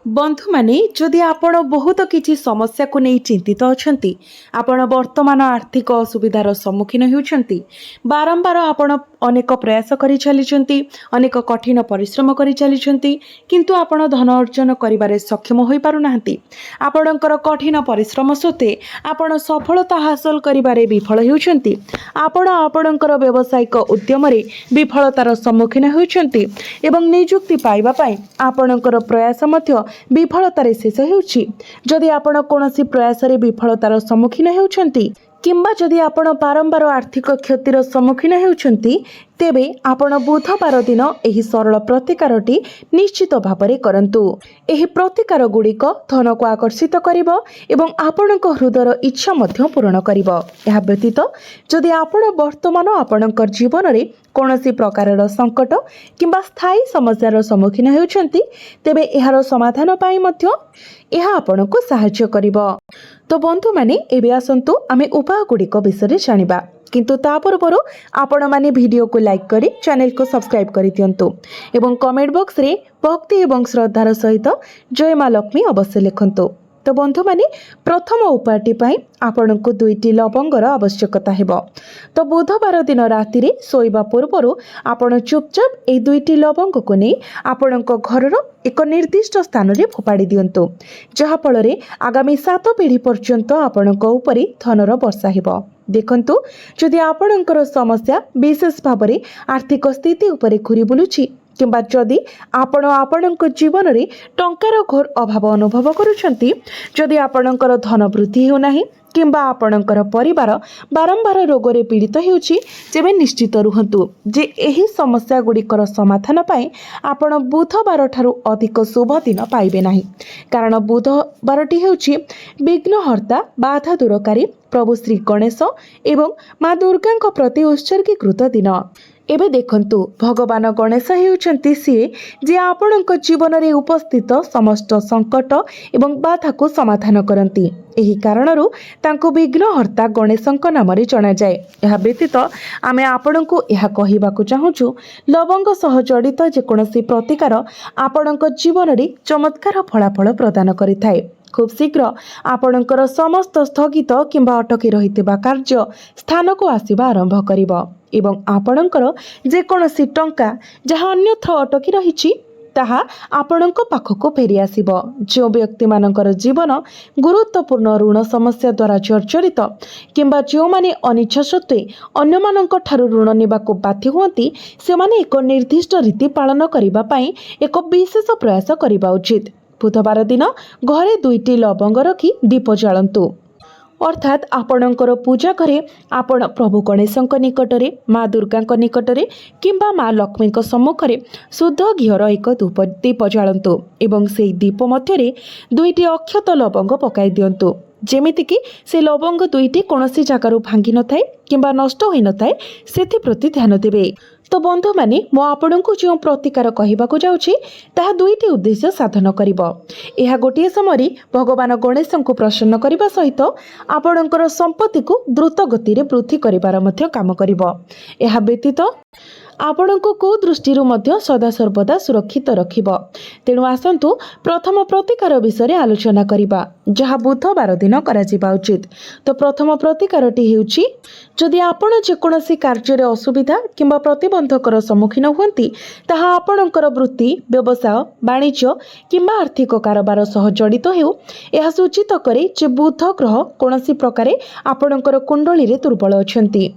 बंधु माने जदि आपण बहुत किसी समस्या को नहीं चिंतित अछंती आपण वर्तमान आर्थिक असुविधार सम्मुखीन होउछंती बारंबार आपण अनेक प्रयास करि चलिछंती अनेक कठिन परिश्रम करि चलिछंती किंतु आपण धन अर्जन करिबारे सक्षम होई पारु नाहंती आपणकर कठिन परिश्रम सत्वे आपण सफलता हासिल करिबारे विफल होउछंती आपण आपणकर व्यावसायिक उद्यम रे विफलतार सम्मुखीन होउछंती एवं नियुक्ति पाइबा पई आपणकर प्रयास मध्य विफलतार शेष होउछि जदि आपण कोनोसी प्रयास रे विफलतार सम्मुखीन होउछंती किंबा जदि आपण बारंबार आर्थिक क्षतिर सम्मुखीन होउछंती तेबे आपण बुधवार दिन एही सरल प्रतिकारटी निश्चित भाବରେ करंतु एही प्रतिकार गुड़िक धन को आकर्षित करिवो एवं आपणक हृदयर इच्छा मध्य पूर्ण करिवो। एहा व्यतीत जदि आपण वर्तमान आपणकर जीवन रे कोनोसी प्रकारर संकट किंबा स्थायी समस्यार सम्मुखीन होउछंती तेबे एहार समाधान पाई मध्य एहा आपणको सहाय्य करिवो। तो बंधु माने एबे आसंतु आमे उपाय गुड़िक विषय जानिबा किंतु ता पूर्व आपण माने वीडियो को लाइक करी चैनल को सब्सक्राइब करि दियंतु एवं कमेंट बॉक्स रे भक्ति एवं श्रद्धार सहित जय मां लक्ष्मी अवश्य लिखंतु। तो बंधु माने प्रथम उपायटी पाई आपनको दुईटी लवंगर आवश्यकता हेबो। तो बुधवार दिन राति रे सोइबा पूर्व आपण चुपचाप ए दुईटी लवंग को नहीं आपणक घरर एक निर्दिष्ट स्थान रे फोपाड़ी दियंतु जहा फल रे आगामी 7 पीढ़ी पर्यंत आपणक उपरे धनर वर्षा हेबो। देखंतु जदि आपणकर समस्या विशेष भाव आर्थिक स्थिति उपरे घूरी बुलुछि किंबा जदि आपण आपणक जीवन रे टंकार घोर अभाव अनुभव करूछंती जदि आपणकर धन वृद्धि हो नाही किंबा आपणकर परिवार बारंबार रोग रे पीड़ित हेउछि जेबे निश्चित रुहंतु जे एही समस्या गुड़िकर समाधान पाई आपण बुधवार ठारू अधिक शुभ दिन पाइबे नाही कारण बुधवारटी हेउछि विघ्नहर्ता बाधा दूरकारी प्रभु श्री गणेश एवं माँ दुर्गा प्रति उत्सर्गीकृत दिन। एबे देखंतु भगवान गणेश हेउछंती सीए जे आपणक जीवन रे उपस्थित समस्त संकट एवं बाधा को समाधान करंती एही कारणरू तांको विघ्नहर्ता गणेशंक नाम रे जणा जाय। एहा व्यतीत आमे आपणको एहा कहिबाकू चाहूछु लवंग सह जड़ित जे कोनोसी प्रतिकार आपणक जीवन रे चमत्कार फलाफल प्रदान करिथाय। खूब शीघ्र आपणकर समस्त स्थगित किंबा अटकी रहितबा कार्य स्थान को आसीबा आरंभ करिवो एवं आपणकर जे कोनोसी टंका जहाँ अन्यत्र अटकी रहिछि ताहा आपणक पाखको फेरी आसीबो। जो व्यक्ति मानकर जीवन गुरुत्वपूर्ण ऋण समस्या द्वारा जर्जरित किंबा जो माने अनिच्छा सत्वे अन्य मानक ठारू ऋण नेबाको बाध्य हुअंती से माने एक निर्दिष्ट रीति पालन करिबा पई एक विशेष प्रयास करिबा उचित। बुधवार दिन घरे दुईटी लवंग रखी दीप जालंतु अर्थात आपणकर पूजा घरे आपण प्रभु गणेशंक निकटरे माँ दुर्गांक निकटरे किंबा माँ लक्ष्मींक सम्मुखरे शुद्ध घीर एक दीप जालंतु एवं से दीप मध्यरे दुईटी अक्षत लवंग पकाई दियंतु जेमितिकी से लवंग दुईटी कोनोसी जगारू भांगी न थाए किंबा नष्ट होई न थाए सेथि प्रति ध्यान देबे। तो बंधु माने मो आपणको जो प्रतिकार कहिबाकू जाउछि ताहा दुईटी उद्देश्य साधन करिवो। एहा गोटिए समय भगवान गणेशंको प्रसन्न करिबा सहित आपणकर संपत्ति को द्रुत गति रे वृद्धि करिबार मध्य काम करिवो। एहा व्यतीत आपणको कुदृष्टि सदा सर्वदा सुरक्षित रखिबो। तेणु आसंतु प्रथम प्रतिकार विषय आलोचना करिबा जहा बुधवार दिन कराजिबा उचित। तो प्रथम प्रतिकारटी हेउछि जदि आपण जेकोनोसी कार्य असुविधा किंबा प्रतिबंधकर सम्मुखीन हुअंती ताहा आपणकर वृत्ति व्यवसाय वाणिज्य किंबा आर्थिक कारोबार सह जड़ित हेउ एहा सूचित करे जे बुध ग्रह कोनोसी प्रकारे आपणकर कुंडली रे दुर्बल अछंती।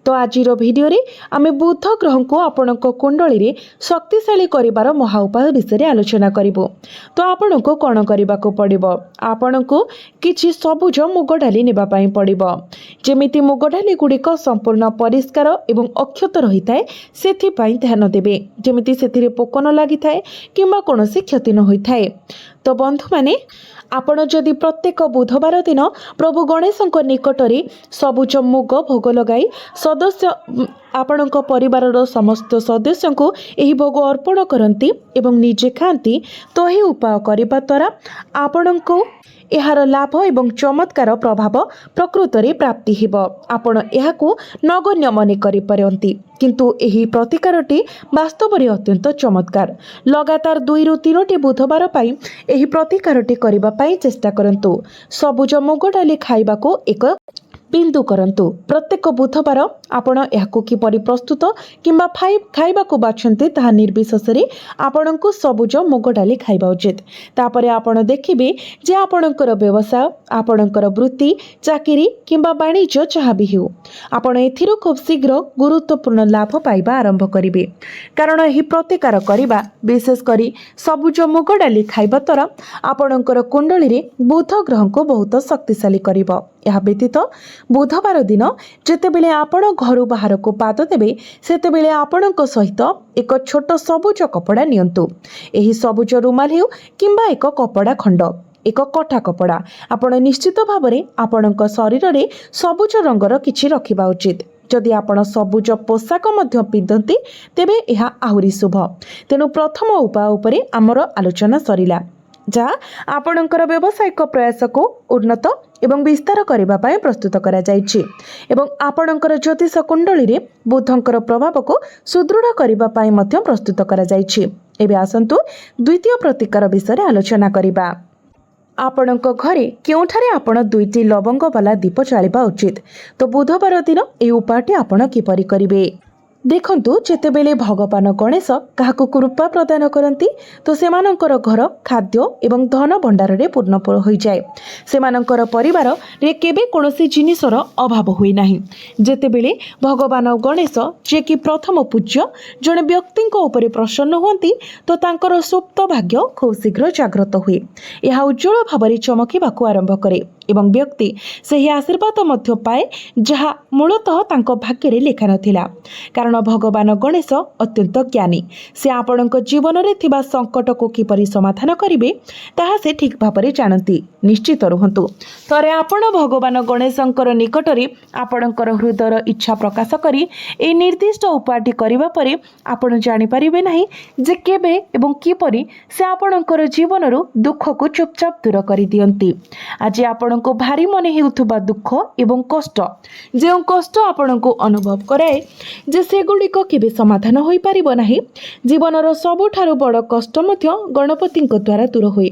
तो आजिर वीडियो रे आमे बुध ग्रह को आपणक कुंडली रे शक्तिशाली करिबार महा उपाय विषय आलोचना करिवो। तो आपणको कोन करिबाको पड़िबो आपणको किछि सबुज मुग डाली नेबा पई पड़िबो जेमिति मुग डाली गुड़िक संपूर्ण परिष्कार एवं अक्षत रही थाए सेथि पई ध्यान देबे जेमिति सेथिरे पोक न लागि थाए किंबा कोनोसी क्षति न होई थाए। तो बंधु माने आपण जदि प्रत्येक बुधवार दिन प्रभु गणेशंक निकटरे सबुज मुग भोग लगाई सदस्य आपणक परिवारर समस्त सदस्य को एही भोग अर्पण करती एवं निजे खाती तो यही उपाय करने द्वारा आपणको एहार लाभ एवं चमत्कार प्रभाव प्रकृत रे प्राप्ति हेब। आपण एहाकू नगण्य मने करि परंती किंतु एही प्रतिकारटी वास्तव रे अत्यंत चमत्कार। लगातार 2 रु 3 बुधवार पाई एही प्रतिकारटी करिबा पाई चेष्टा करंतु। सबुज मुग डाली खाइबाको एक बिंदु करंतु। प्रत्येक बुधवार आपण एहाकू किपरि प्रस्तुत किंबा खाइबाकू बाछन्ते ताहा निर्विशेष रे आपणको सबुज मुग डाली खाइबा उचित। तापरे आपण देखिबे जे आपणकर व्यवसाय आपणकर वृत्ति चाकरी किंबा वाणिज्य जहाँ भी हेउ आपण एथिरो खूब शीघ्र गुरुत्वपूर्ण लाभ पाइबा आरंभ करिवे। कारण एही प्रतिकार करिबा विशेष करी सबुज मुग डाली खाइबा द्वारा आपणकर कुंडली रे बुध ग्रह को बहुत शक्तिशाली करिवो। यह व्यतीत बुधवार दिन जेतेबेले आपण घर बाहर को पाद देबे सेतेबेले आपणक सहित एक छोट सबुज कपड़ा नियंतु। एही सबुज रुमाल हेउ किंबा एक कपड़ा खंड एक कठा कपड़ा आपण निश्चित भावरे आपणक शरीर रे सबुज रंगर किछि रखिबा उचित। जदि आपण सबुज पोशाक मध्य पिंधती तेबे एहा आहुरी शुभ। तेनु प्रथम उपाय उपरे आमर आलोचना सरिला जहाँ आपणकर व्यावसायिक प्रयास को उन्नत एवं विस्तार करबा पाए प्रस्तुत करा जायछि एवं आपणकर ज्योतिष कुंडली रे बुधंकर प्रभाव को सुदृढ़ करबा पाए मध्य प्रस्तुत करा जायछि। एबे आसंतु द्वितीय प्रतिकार विषय आलोचना करिबा। आपणक घरे केउठारे आपण 2टी लवंग वाला दीप जालिबा उचित। तो बुधवार दिन ए उपायटी आपण किपरि करिवे देखंतु। जेतेबेले भगवान गणेश काहाकू कृपा प्रदान करती तो सेमानंकर घर खाद्य एवं धन भंडार रे पूर्ण हो जाए। सेमानंकर परिवार रे केबे कोनोसी जिनिसर अभाव हुई नाही। जेतेबेले भगवान गणेश जे कि प्रथम पूज्य जने व्यक्ति उपरे प्रसन्न हुंती तो तांकर सुप्त भाग्य खूब शीघ्र जागृत हुए। यह उज्जवल भावरे चमकिबाकू आरंभ करे एवं व्यक्ति सही आशीर्वाद मध्य पाए जहाँ मूलतः तांको भाग्य रे लेखा नथिला। कारण भगवान गणेश अत्यंत ज्ञानी। से आपणक जीवन रे थिबा संकट को किपरि समाधान करिवे ताहा से ठीक भाबरे जानती। निश्चित रुहंतु तरे आपण भगवान गणेशंकर निकट रे आपणकर हृदयर इच्छा प्रकाश करी ए निर्दिष्ट उपायटी करिबा परे आपण जानि परिबे नाही जे केबे एवं किपरि से आपणकर जीवन रु दुख को चुपचाप दूर करि दियंती। आज आपण को भारी मने हेउथुबा दुख एवं कष्ट जे कष्ट आपण को अनुभव कराए जे से गुड़िक केबे समाधान होई परिबो नाही। जीवनर सबुठारु बड़ कष्ट मध्य गणपतिंक द्वारा दूर हुए।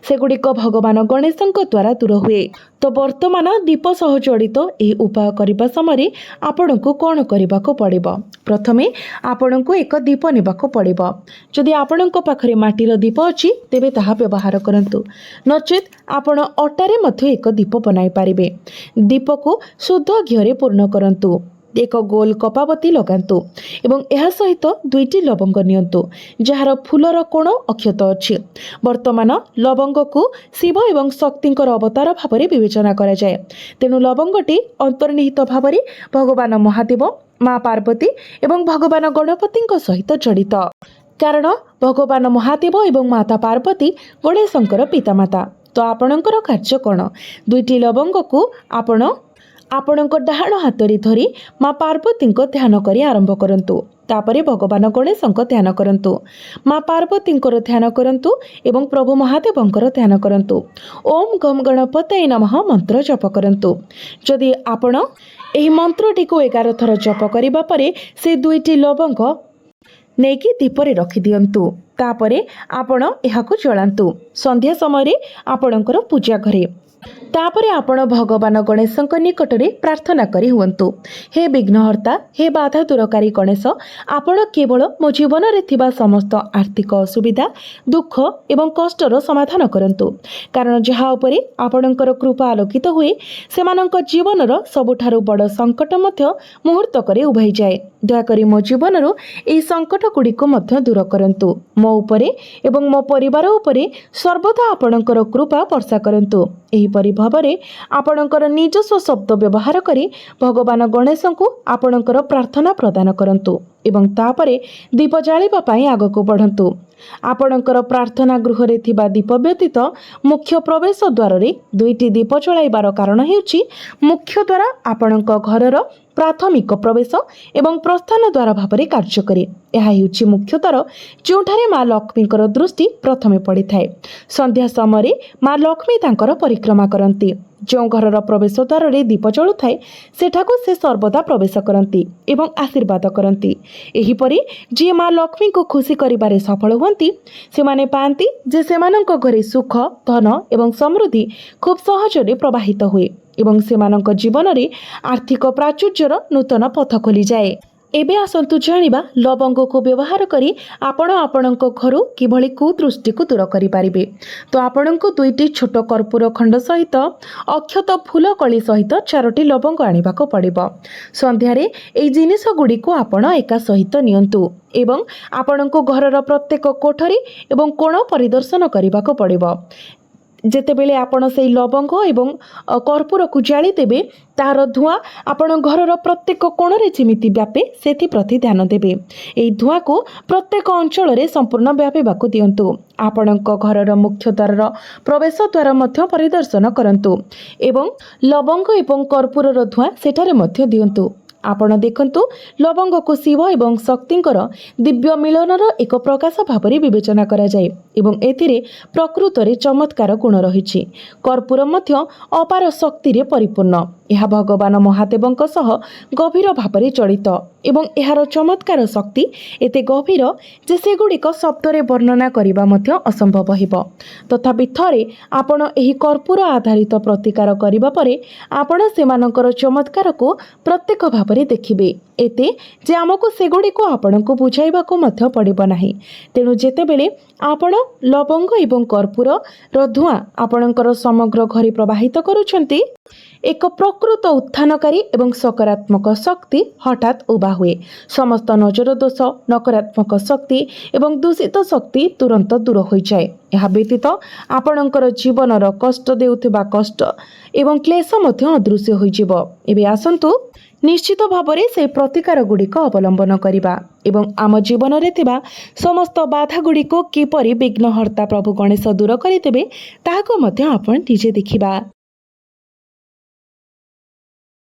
से गुड़िक भगवान गणेशंक द्वारा दूर हुए। तो वर्तमान दीप सह जड़ित एही उपाय करिबा समय आपण को कोन करिबाको पड़िबो। प्रथमे आपण को एक दीप नेबाको पड़िबो। जदि आपणक पाखरे माटीर दीप अछि तेबे ताहा व्यवहार करंतु। नचेत आपण अटारे मध्य एक दीप बनाई पारिबे। दीप को शुद्ध घिओरे पूर्ण करंतु। एक गोल कपाबती लगांतु एवं एहा सहित 2टी लवंग नियंतु जार फूलर कोण अक्षत अछि। वर्तमान लवंग को शिव एवं शक्तिंकर अवतार भावरे विवेचना करा जाय। तेनु लवंगटी अंतर्निहित भावरे भगवान महादेव माँ पार्वती एवं भगवान गणपतिंक सहित जड़ित। कारण भगवान महादेव एवं माता पार्वती गणेशंकर पितामाता। तो आपणकर कार्य कोण 2टी लवंग को आपणक डाहाण हातरी धरी माँ पार्वतींक ध्यान करी आरंभ करंतु। तापरे भगवान गणेशंक ध्यान करंतु। माँ पार्वतींकर ध्यान करंतु एवं प्रभु महादेवंकर ध्यान करंतु। ओम गम गणपतये नमः मंत्र जप करंतु। जदि आपण एही मंत्रटी को 11 थर जप करिबा परे से 2टी लवंग नेकी दीपरे रखि दियंतु। तापरे आपण एहाकू जलांतु। संध्या समय आपणकर पूजा घरे तापरे आपण भगवान गणेशंक निकटरे प्रार्थना करी हुंतु। हे विघ्नहर्ता हे बाधा दूरकारी गणेश आपण केवल मो जीवन रे थिबा समस्त आर्थिक असुविधा दुख एवं कष्टर समाधान करंतु। कारण जहा उपरे आपणकर कृपा आलोकित हुए सेमानंक जीवनर सबुठारु बड़ संकट मध्य मुहूर्त करे उभाई जाए। दयाकरी मो जीवनरु एही संकट गुड़िक मध्य दूर करंतु। मो उपरे एवं मो परिवार उपरे सर्वदा आपणकर कृपा वर्षा करंतु। एहीपरि भावरे आपणकर निजस्व शब्द व्यवहार करी भगवान गणेशंकु आपणकर प्रार्थना प्रदान करंतु एवं तापरे दीप जालिबा पई आगको बढ़ंतु। आपणकर प्रार्थना गृह रे थिबा दीप व्यतीत मुख्य प्रवेश द्वार रे 2टी दीप जलाइबार कारण हेउची मुख्य द्वार आपणक घरर प्राथमिक प्रवेश एवं प्रस्थान द्वार भाव में कार्य करे। यह हेउछि मुख्यतर जोठारे माँ लक्ष्मीकर दृष्टि प्रथमे पड़ी थाए। संध्या समय माँ लक्ष्मी तांकर परिक्रमा करती। जो घर प्रवेश द्वार रे दीप जलु थाए सेठाकु से सर्वदा प्रवेश करती एवं आशीर्वाद करती। एहीपरि जी माँ लक्ष्मी को खुशी करिबारे सफल हुअन्ति सेमाने पाती जे सेमानक घरे सुख धन एवं समृद्धि खूब सहजरे प्रवाहित हुए एवं सेमानक जीवन में आर्थिक प्राचुर्यर नूतन पथ खोली जाए। एबे आसंतु जानिबा लवंग को व्यवहार करी आपण आपणक घरु किभଳି कुदृष्टि को दूर करि पारिबे। तो आपणक दुईटी छोट कर्पूर खंड सहित अक्षत फूल कली सहित 4टी लवंग आनिबाको पड़िबो। संध्यारे एई जिनिस गुडी को आपण एका सहित नियंतु एवं आपणक घरर प्रत्येक कोठरी एवं कोण परिदर्शन करिबाको पड़िबो। जेतेबेले आपण से लवंग एवं कर्पूर को जाली देबे तार धुआं आपण घरर प्रत्येक कोणरे जेमिति व्यापे सेथि प्रति ध्यान देबे। एई धुआं को प्रत्येक अंचल रे संपूर्ण व्यापेबाको दियंतु। आपणक घरर मुख्य द्वार प्रवेश द्वार मध्य परिदर्शन करंतु एवं लवंग एवं कर्पूरर धुआं सेठारे मध्य दियंतु। आपण देखंतु लवंग को शिव एवं शक्तिंकर दिव्य मिलनर एक प्रकाश भाव में विवेचना करा जाए एवं एथिरे प्रकृत रे चमत्कार गुण रहिछि। कर्पूर मध्य अपार शक्ति रे परिपूर्ण। यह भगवान महादेवंक सह गभीर भाव में जड़ित एवं एहार चमत्कार शक्ति एते गभीर जे सेगुड़िक शब्दरे वर्णना करिबा मध्य असंभव हेब। तथापि थरे आपण एही कर्पूर आधारित प्रतिकार करिबा परे आपण सेमानकर चमत्कार को प्रत्येक भाव में देखिबे। एते जे आमको सेगुड़िको आपणको बुझाइबाको मध्य पड़िबो नाही। तेणु जेतेबेले आपण लवंग एवं कर्पूर र धुआं आपणकर समग्र घरे प्रवाहित करूछंती एक प्रकृत उत्थानकारी एवं सकारात्मक शक्ति हठात उभा हुए। समस्त नजर दोष नकारात्मक शक्ति एवं दूषित शक्ति तुरंत दूर हो जाए। यह व्यतीत आपणकर जीवनर कष्ट देउथिबा कष्ट एवं क्लेश मध्य अदृश्य हो जिवो। एबे आसंतु निश्चित भाव में से प्रतिकार गुड़िक अवलंबन करिबा एवं आम जीवन में थिबा समस्त बाधा गुड़िक किपरि विघ्नहर्ता प्रभु गणेश दूर करिदेबे ताहाको मध्य आपण निजे देखिबा।